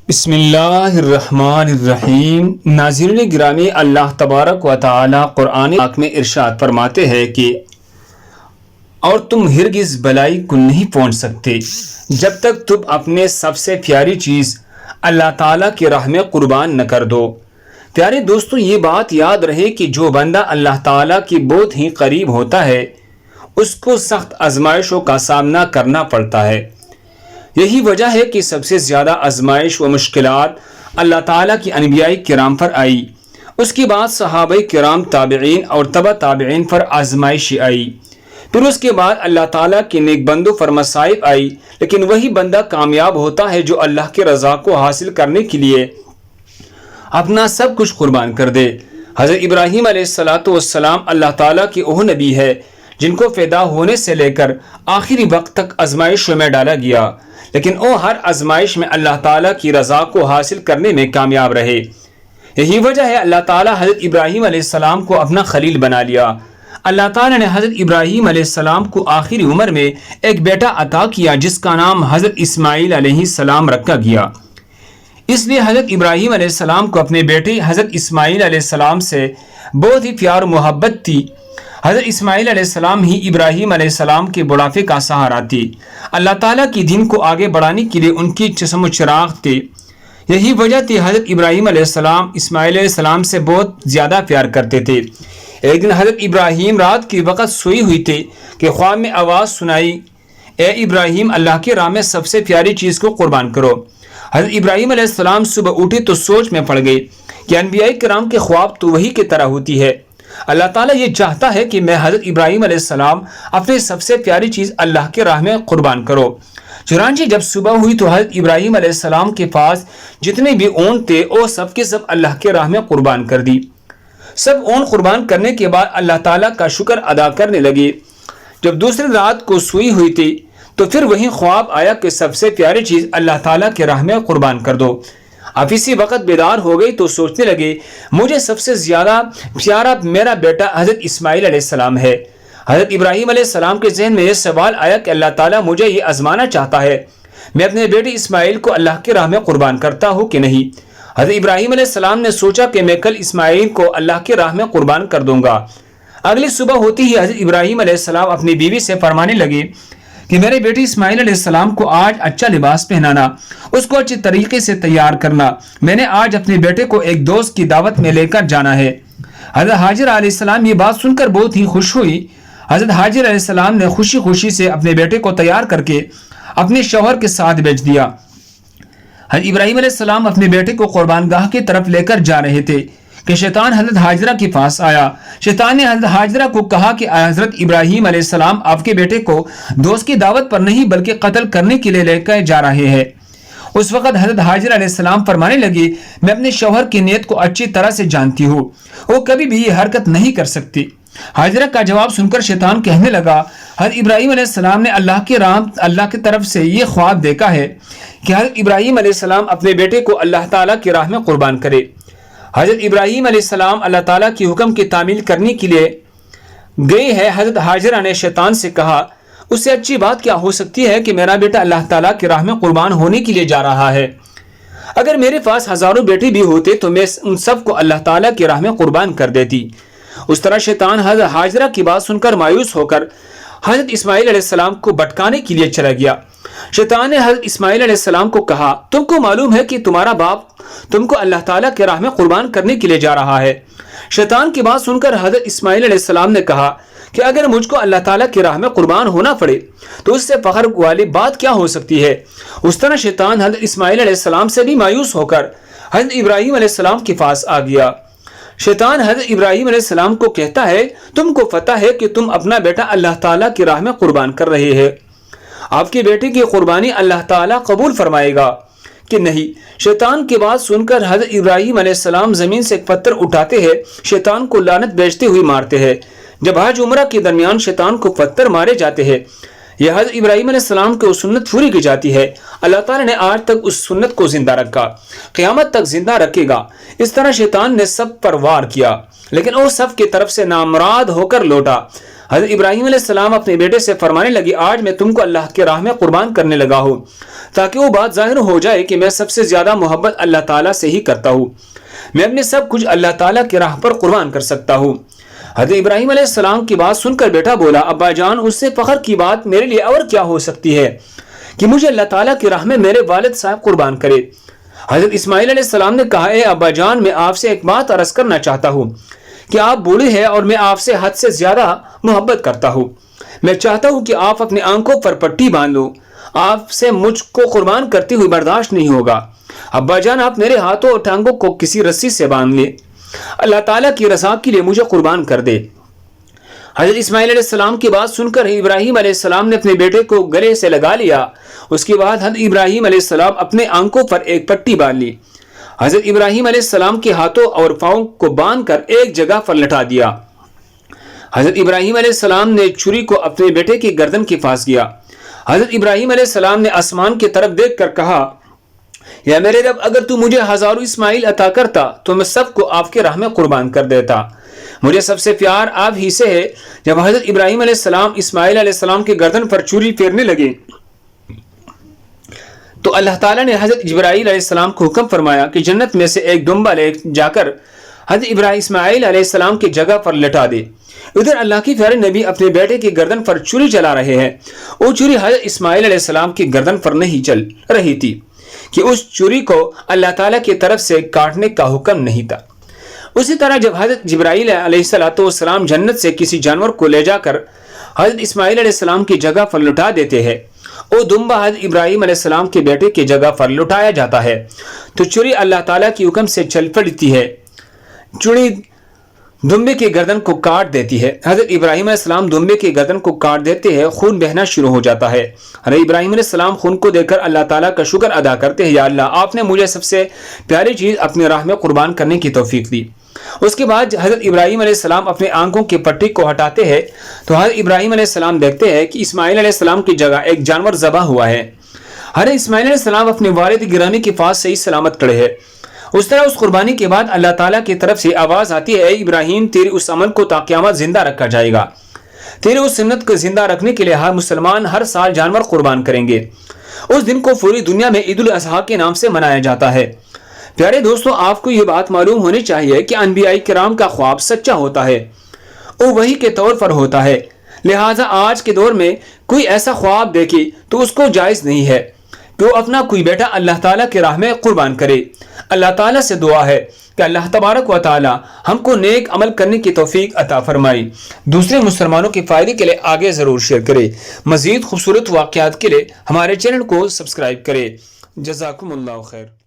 بسم اللہ الرحمن الرحیم۔ ناظرین گرامی، اللہ تبارک و تعالی قرآن پاک میں ارشاد فرماتے ہیں کہ اور تم ہرگز بلائی کو نہیں پہنچ سکتے جب تک تم اپنے سب سے پیاری چیز اللہ تعالیٰ کی راہ میں قربان نہ کر دو۔ پیارے دوستو، یہ بات یاد رہے کہ جو بندہ اللہ تعالیٰ کی بہت ہی قریب ہوتا ہے اس کو سخت آزمائشوں کا سامنا کرنا پڑتا ہے۔ یہی وجہ ہے کہ سب سے زیادہ آزمائش و مشکلات اللہ تعالیٰ کی انبیاء کرام پر آئی، اس کے بعد صحابہ کرام، تابعین اور تبع تابعین پر آزمائش آئی، پھر اس کے بعد اللہ تعالیٰ کے نیک بندوں پر مصائب آئی، لیکن وہی بندہ کامیاب ہوتا ہے جو اللہ کی رضا کو حاصل کرنے کے لیے اپنا سب کچھ قربان کر دے۔ حضرت ابراہیم علیہ السلام اللہ تعالیٰ کے وہ نبی ہے جن کو پیدا ہونے سے لے کر آخری وقت تک آزمائشوں میں ڈالا گیا، لیکن وہ ہر آزمائش میں اللہ تعالیٰ کی رضا کو حاصل کرنے میں کامیاب رہے۔ یہی وجہ ہے اللہ تعالیٰ حضرت ابراہیم علیہ السلام کو اپنا خلیل بنا لیا۔ اللہ تعالیٰ نے حضرت ابراہیم علیہ السلام کو آخری عمر میں ایک بیٹا عطا کیا جس کا نام حضرت اسماعیل علیہ السلام رکھا گیا۔ اس لیے حضرت ابراہیم علیہ السلام کو اپنے بیٹے حضرت اسماعیل علیہ السلام سے بہت ہی پیار و محبت تھی۔ حضرت اسماعیل علیہ السلام ہی ابراہیم علیہ السلام کے بڑھاپے کا سہارا تھی۔ اللہ تعالیٰ کی دین کو آگے بڑھانے کے لیے ان کی چشم و چراغ تھے۔ یہی وجہ تھی حضرت ابراہیم علیہ السلام اسماعیل علیہ السلام سے بہت زیادہ پیار کرتے تھے۔ ایک دن حضرت ابراہیم رات کی وقت سوئی ہوئی تھے کہ خواب میں آواز سنائی، اے ابراہیم، اللہ کی راہ میں سب سے پیاری چیز کو قربان کرو۔ حضرت ابراہیم علیہ السلام صبح اٹھے تو سوچ میں پڑ گئے کہ انبیاء کرام کے خواب تو وہی کی طرح ہوتی ہے۔ اللہ تعالیٰ یہ چاہتا ہے کہ میں حضرت ابراہیم علیہ السلام اپنے سب سے پیاری چیز اللہ کے راہ میں قربان کرو۔ چنانچہ جب صبح ہوئی تو حضرت ابراہیم علیہ السلام کے پاس جتنے بھی اونٹ تھے وہ سب کے سب اللہ کے راہ میں قربان کر دی۔ سب اونٹ قربان کرنے کے بعد اللہ تعالیٰ کا شکر ادا کرنے لگے۔ جب دوسری رات کو سوئی ہوئی تھی تو پھر وہی خواب آیا کہ سب سے پیاری چیز اللہ تعالیٰ کے راہ میں قربان کر دو۔ اب اسی وقت بیدار ہو گئی تو سوچنے لگے، مجھے سب سے زیادہ پیارا میرا بیٹا حضرت اسماعیل علیہ السلام ہے۔ حضرت ابراہیم علیہ السلام کے ذہن میں یہ سوال آیا کہ اللہ تعالیٰ مجھے یہ آزمانا چاہتا ہے، میں اپنے بیٹے اسماعیل کو اللہ کے راہ میں قربان کرتا ہوں کہ نہیں۔ حضرت ابراہیم علیہ السلام نے سوچا کہ میں کل اسماعیل کو اللہ کے راہ میں قربان کر دوں گا۔ اگلی صبح ہوتی ہی حضرت ابراہیم علیہ السلام اپنی بیوی سے فرمانے لگے کہ میرے بیٹے اسماعیل علیہ السلام کو آج اچھا لباس پہنانا، اس کو اچھے طریقے سے تیار کرنا، میں نے آج اپنے بیٹے کو ایک دوست کی دعوت میں لے کر جانا ہے۔ حضرت حاجر علیہ السلام یہ بات سن کر بہت ہی خوش ہوئی۔ حضرت حاجر علیہ السلام نے خوشی خوشی سے اپنے بیٹے کو تیار کر کے اپنے شوہر کے ساتھ بھیج دیا۔ حضرت ابراہیم علیہ السلام اپنے بیٹے کو قربان گاہ کی طرف لے کر جا رہے تھے کہ شیطان حضرت حاجرہ کے پاس آیا۔ شیطان نے حضرت حاجرہ کو کہا کہ حضرت ابراہیم علیہ السلام آپ کے بیٹے کو دوست کی دعوت پر نہیں بلکہ قتل کرنے کے لیے لے کر جا رہے ہیں۔ اس وقت حضرت حاجرہ علیہ السلام فرمانے لگی، میں اپنے شوہر کی نیت کو اچھی طرح سے جانتی ہوں، وہ کبھی بھی یہ حرکت نہیں کر سکتی۔ حاجرہ کا جواب سن کر شیطان کہنے لگا، حضرت ابراہیم علیہ السلام نے اللہ کی طرف سے یہ خواب دیکھا ہے کہ حضرت ابراہیم علیہ السلام اپنے بیٹے کو اللہ تعالیٰ کی راہ میں قربان کرے۔ حضرت ابراہیم علیہ السلام اللہ تعالیٰ کی حکم کی تعمیل کرنے کے لیے گئے ہیں۔ حضرت حاجرہ نے شیطان سے کہا، اس سے اچھی بات کیا ہو سکتی ہے کہ میرا بیٹا اللہ تعالیٰ کی راہ میں قربان ہونے کے لیے جا رہا ہے۔ اگر میرے پاس ہزاروں بیٹے بھی ہوتے تو میں ان سب کو اللہ تعالیٰ کی راہ میں قربان کر دیتی۔ اس طرح شیطان حضرت حاجرہ کی بات سن کر مایوس ہو کر حضرت اسماعیل علیہ السلام کو بھٹکانے کے لیے چلا گیا۔ شیطان نے حضرت اسماعیل علیہ السلام کو کہا، تم کو معلوم ہے کہ تمہارا باپ تم کو اللہ تعالیٰ کے راہ میں قربان کرنے کے لیے جا رہا ہے۔ شیطان کی بات سن کر حضرت اسماعیل علیہ السلام نے کہا کہ اگر مجھ کو اللہ تعالیٰ کی راہ میں قربان ہونا پڑے تو اس سے فخر والی بات کیا ہو سکتی ہے۔ اس طرح شیطان حضرت اسماعیل علیہ السلام سے بھی مایوس ہو کر حضرت ابراہیم علیہ السلام کے پاس آ گیا۔ شیطان حضرت ابراہیم علیہ السلام کو کہتا ہے، تم کو پتہ ہے کہ تم اپنا بیٹا اللہ تعالیٰ کی راہ میں قربان کر رہے ہیں، آپ کے بیٹے کی قربانی اللہ تعالیٰ قبول فرمائے گا کہ نہیں۔ شیطان کی بات سن کر حضرت ابراہیم علیہ السلام زمین سے ایک پتھر اٹھاتے ہیں، شیطان کو لعنت بھیجتے ہوئے مارتے ہیں۔ جب حج عمرہ کے درمیان شیطان کو پتھر مارے جاتے ہیں، یہ حضرت ابراہیم علیہ السلام کی سنت پوری کی جاتی ہے۔ اللہ تعالیٰ نے آج تک اس سنت کو زندہ رکھا، قیامت تک زندہ رکھے گا۔ اس طرح شیطان نے سب پر وار کیا لیکن وہ سب کی طرف سے نامراد ہو کر لوٹا۔ حضرت ابراہیم علیہ السلام اپنے بیٹے سے فرمانے لگی آج میں تم کو اللہ کے راہ میں قربان کرنے لگا ہوں تاکہ وہ بات ظاہر ہو جائے کہ میں سب سے زیادہ محبت اللہ تعالیٰ سے ہی کرتا ہوں، میں اپنے سب کچھ اللہ تعالیٰ کی راہ پر قربان کر سکتا ہوں۔ حضرت ابراہیم علیہ السلام کی بات سن کر بیٹا بولا ابا جان اس سے فخر کی بات میرے لیے اور کیا ہو سکتی ہے کہ مجھے اللہ تعالیٰ کی راہ میں میرے والد صاحب قربان کرے۔ حضرت اسماعیل علیہ السلام نے کہا اے ابا جان میں آپ سے ایک بات عرض کرنا چاہتا ہوں کہ آپ بوڑھے ہیں اور میں آپ سے حد سے زیادہ محبت کرتا ہوں، میں چاہتا ہوں کہ آپ اپنی آنکھوں پر پٹی باندھ لو، آپ سے مجھ کو قربان کرتے ہوئے برداشت نہیں ہوگا۔ ابا جان آپ میرے ہاتھوں اور ٹانگوں کو کسی رسی سے باندھ لے، اللہ تعالیٰ کی رضا کے لیے مجھے قربان کر دے۔ حضرت اسماعیل علیہ السلام کی بات سن کر ابراہیم علیہ السلام نے اپنے بیٹے کو گلے سے لگا لیا۔ اس کے بعد حضرت ابراہیم علیہ السلام اپنے آنکھوں پر ایک پٹی باندھ لی۔ حضرت ابراہیم علیہ السلام کے ہاتھوں اور پاؤں کو باندھ کر ایک جگہ پر لٹا دیا۔ حضرت ابراہیم علیہ السلام نے چھری کو اپنے بیٹے کی گردن کے پاس کیا۔ حضرت ابراہیم علیہ السلام نے آسمان کی طرف دیکھ کر کہا یا میرے رب اگر تو مجھے ہزاروں اسماعیل عطا کرتا تو میں سب کو آپ کے راہ میں قربان کر دیتا، مجھے سب سے پیار آپ ہی سے ہے۔ جب حضرت ابراہیم علیہ السلام اسماعیل علیہ السلام کی گردن پر چھری پھیرنے لگے تو اللہ تعالیٰ نے حضرت جبرائیل علیہ السلام کو حکم فرمایا کہ جنت میں سے ایک دمبا لے جا کر حضرت ابراہیم اسماعیل علیہ السلام کی جگہ پر لٹا دے۔ ادھر اللہ کی پیارے نبی اپنے بیٹے کی گردن پر چھری چلا رہے ہیں، وہ چھری حضرت اسماعیل علیہ السلام کی گردن پر نہیں چل رہی تھی کہ اس چھری کو اللہ تعالیٰ کی طرف سے کاٹنے کا حکم نہیں تھا۔ اسی طرح جب حضرت جبرائیل علیہ السلام جنت سے کسی جانور کو لے جا کر حضرت اسماعیل علیہ السلام کی جگہ پر لٹا دیتے ہیں، وہ دمبا حضرت ابراہیم علیہ السلام کے بیٹے کی جگہ پر لٹایا جاتا ہے تو چھری اللہ تعالیٰ کی حکم سے چل پڑتی ہے، چھری دمبے کی گردن کو کاٹ دیتی ہے۔ حضرت ابراہیم علیہ السلام دمبے کی گردن کو کاٹ دیتے ہیں، خون بہنا شروع ہو جاتا ہے۔ حضرت ابراہیم علیہ السلام خون کو دیکھ کر اللہ تعالیٰ کا شکر ادا کرتے ہیں، یا اللہ آپ نے مجھے سب سے پیاری چیز اپنے راہ میں قربان کرنے کی توفیق دی۔ اس کے بعد حضرت ابراہیم علیہ السلام اپنے آنکھوں کی پٹی کو ہٹاتے ہیں تو حضرت ابراہیم علیہ السلام دیکھتے ہیں کہ اسماعیل علیہ السلام کی جگہ ایک جانور ذبح ہوا ہے۔ حضرت اسماعیل علیہ السلام اپنے والد گرامی کے پاس صحیح سلامت کھڑے ہیں۔ اس طرح اس قربانی کے بعد اللہ تعالیٰ کی طرف سے آواز آتی ہے اے ابراہیم تیری اس عمل کو تا قیامت زندہ رکھا جائے گا، تیری اس سنت کو زندہ رکھنے کے لیے ہر مسلمان ہر سال جانور قربان کریں گے۔ اس دن کو پوری دنیا میں عید الاضحیٰ کے نام سے منایا جاتا ہے۔ پیارے دوستو آپ کو یہ بات معلوم ہونی چاہیے کہ انبیاء کرام کا خواب سچا ہوتا ہے، وہ وحی کے طور پر ہوتا ہے، لہٰذا آج کے دور میں کوئی ایسا خواب دیکھے تو اس کو جائز نہیں ہے کہ وہ اپنا کوئی بیٹا اللہ تعالیٰ کی راہ میں قربان کرے۔ اللہ تعالیٰ سے دعا ہے کہ اللہ تبارک و تعالیٰ ہم کو نیک عمل کرنے کی توفیق عطا فرمائے، دوسرے مسلمانوں کے فائدے کے لیے آگے ضرور شیئر کرے، مزید خوبصورت واقعات کے لیے ہمارے چینل کو سبسکرائب کرے۔ جزاکم اللہ خیر۔